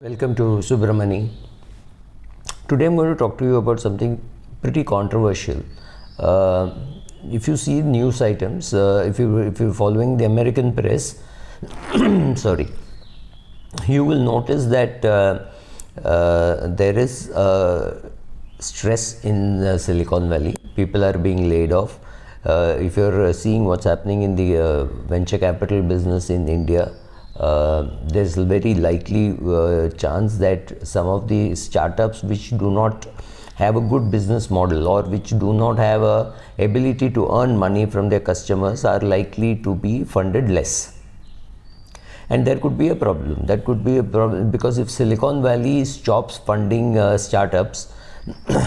Welcome to Subramani. Today I'm going to talk to you about something pretty controversial. If you see news items, if you're following the American press, sorry, you will notice that there is stress in Silicon Valley. People are being laid off. If you're seeing what's happening in the venture capital business in India, there's a very likely chance that some of the startups which do not have a good business model or which do not have a ability to earn money from their customers are likely to be funded less. And there could be a problem. That could be a problem because if Silicon Valley stops funding startups,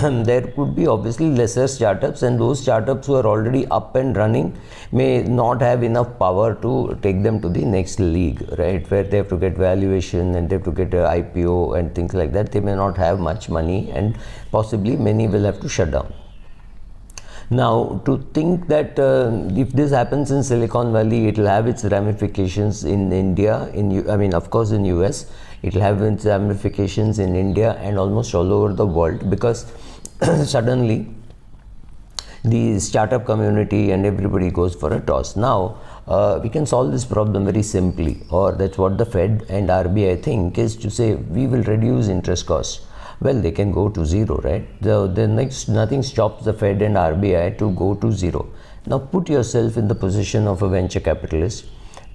there could be obviously lesser startups, and those startups who are already up and running may not have enough power to take them to the next league, right, where they have to get valuation and they have to get a IPO and things like that. They may not have much money, and possibly many will have to shut down. Now, to think that if this happens in Silicon Valley, it will have its ramifications in India, of course in US, it will have its ramifications in India and almost all over the world, because suddenly the startup community and everybody goes for a toss. Now, we can solve this problem very simply, or that's what the Fed and RBI think, is to say we will reduce interest costs. Well, they can go to zero, right? Nothing stops the Fed and RBI to go to zero. Now, put yourself in the position of a venture capitalist.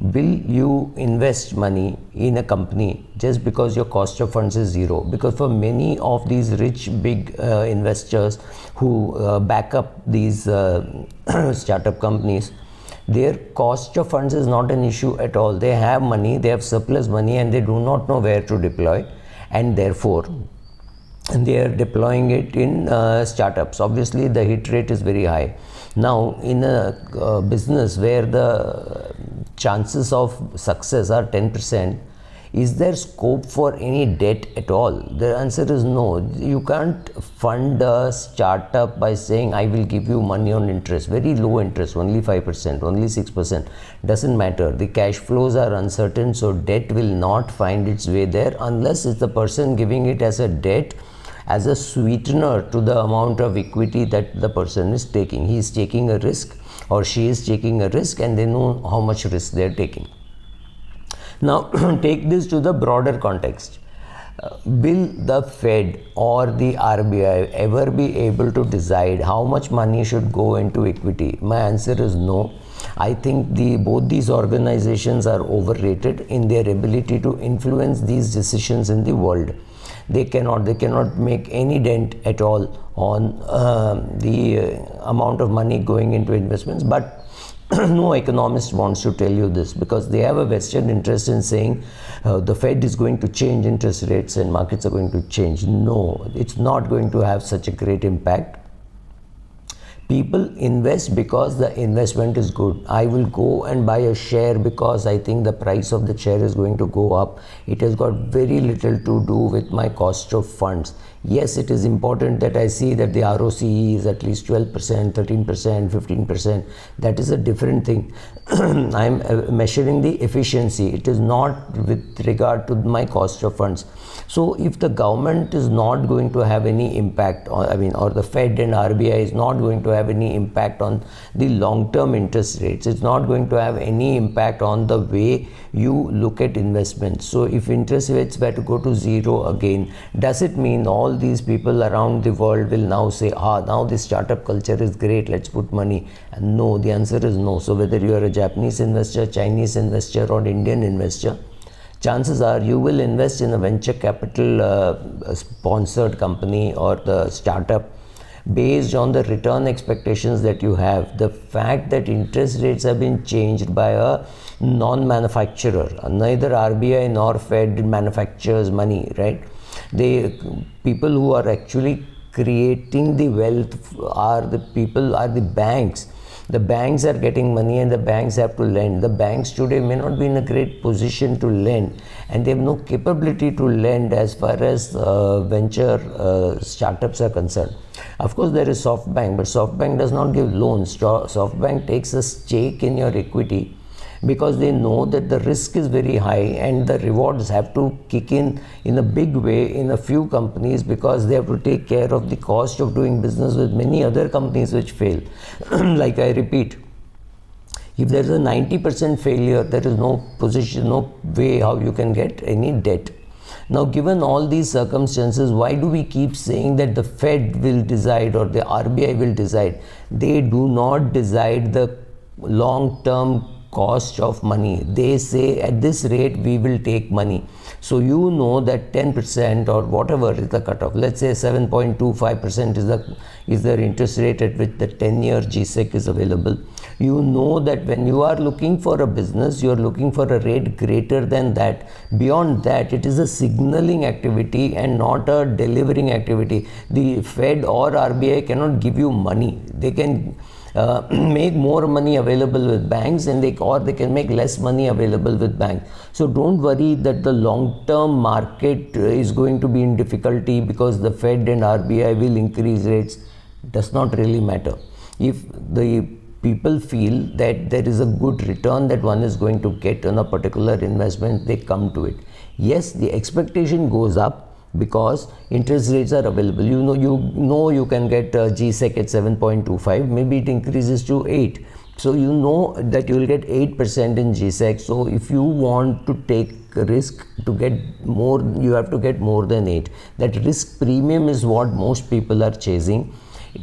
Will you invest money in a company just because your cost of funds is zero? Because for many of these rich, big investors who back up these startup companies, their cost of funds is not an issue at all. They have money, they have surplus money, and they do not know where to deploy, and therefore they are deploying it in startups. Obviously, the hit rate is very high. Now, in a business where the chances of success are 10%, is there scope for any debt at all? The answer is no. You can't fund a startup by saying, I will give you money on interest, very low interest, only 5%, only 6%. Doesn't matter. The cash flows are uncertain, so debt will not find its way there unless it's the person giving it as a debt, as a sweetener to the amount of equity that the person is taking. He is taking a risk, or she is taking a risk, and they know how much risk they are taking. Now, take this to the broader context. Will the Fed or the RBI ever be able to decide how much money should go into equity? My answer is no. I think both these organizations are overrated in their ability to influence these decisions in the world. They cannot make any dent at all on the amount of money going into investments. But no economist wants to tell you this, because they have a vested interest in saying the Fed is going to change interest rates and markets are going to change. No, it's not going to have such a great impact. People invest because the investment is good. I will go and buy a share because I think the price of the share is going to go up. It has got very little to do with my cost of funds. Yes, it is important that I see that the ROCE is at least 12%, 13%, 15%. That is a different thing. I am measuring the efficiency. It is not with regard to my cost of funds. So if the government is not going to have any impact on, or the Fed and RBI is not going to have any impact on the long-term interest rates, it's not going to have any impact on the way you look at investments. So if interest rates were to go to zero again, does it mean all these people around the world will now say, now this startup culture is great, let's put money? And no, the answer is no. So whether you are a Japanese investor, Chinese investor, or Indian investor, chances are you will invest in a venture capital sponsored company or the startup based on the return expectations that you have. The fact that interest rates have been changed by a non-manufacturer, neither RBI nor Fed manufactures money, right? People who are actually creating the wealth are the banks. The banks are getting money and the banks have to lend. The banks today may not be in a great position to lend, and they have no capability to lend as far as venture startups are concerned. Of course, there is SoftBank, but SoftBank does not give loans. SoftBank takes a stake in your equity because they know that the risk is very high and the rewards have to kick in a big way in a few companies, because they have to take care of the cost of doing business with many other companies which fail. Like I repeat, if there is a 90% failure, there is no way how you can get any debt. Now, given all these circumstances, why do we keep saying that the Fed will decide or the RBI will decide? They do not decide the long-term cost of money. They say at this rate we will take money. So you know that 10% or whatever is the cutoff. Let's say 7.25% is the interest rate at which the 10-year G-Sec is available. You know that when you are looking for a business, you are looking for a rate greater than that. Beyond that, it is a signaling activity and not a delivering activity. The Fed or RBI cannot give you money. They can make more money available with banks, and they can make less money available with banks. So don't worry that the long-term market is going to be in difficulty because the Fed and RBI will increase rates. Does not really matter. If the people feel that there is a good return that one is going to get on a particular investment, they come to it. Yes, the expectation goes up because interest rates are available. You can get G-Sec at 7.25, maybe it increases to 8. So you know that you will get 8% in G-Sec. So if you want to take risk to get more, you have to get more than 8. That risk premium is what most people are chasing.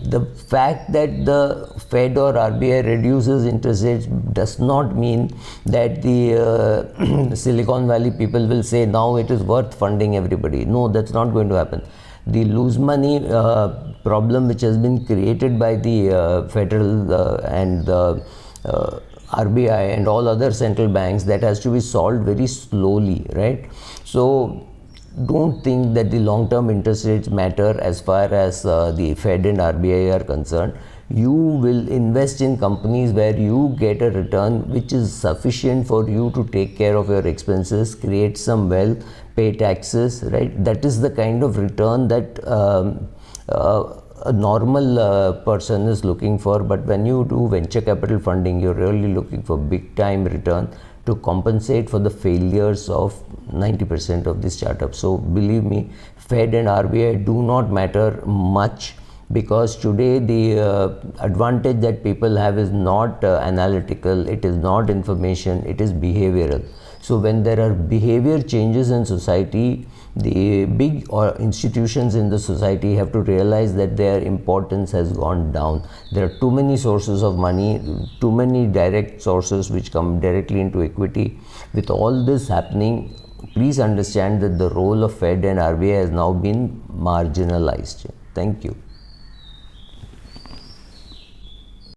The fact that the Fed or RBI reduces interest rates does not mean that the Silicon Valley people will say now it is worth funding everybody. No, that's not going to happen. The lose money problem which has been created by the federal and the RBI and all other central banks, that has to be solved very slowly, right? So don't think that the long-term interest rates matter as far as the Fed and RBI are concerned. You will invest in companies where you get a return which is sufficient for you to take care of your expenses, create some wealth, pay taxes, right? That is the kind of return that a normal person is looking for. But when you do venture capital funding, you're really looking for big time return to compensate for the failures of 90% of the startups. So believe me, Fed and RBI do not matter much, because today the advantage that people have is not analytical, it is not information, it is behavioral. So when there are behavior changes in society, the big institutions in the society have to realize that their importance has gone down. There are too many sources of money, too many direct sources which come directly into equity. With all this happening, please understand that the role of Fed and RBI has now been marginalized. Thank you.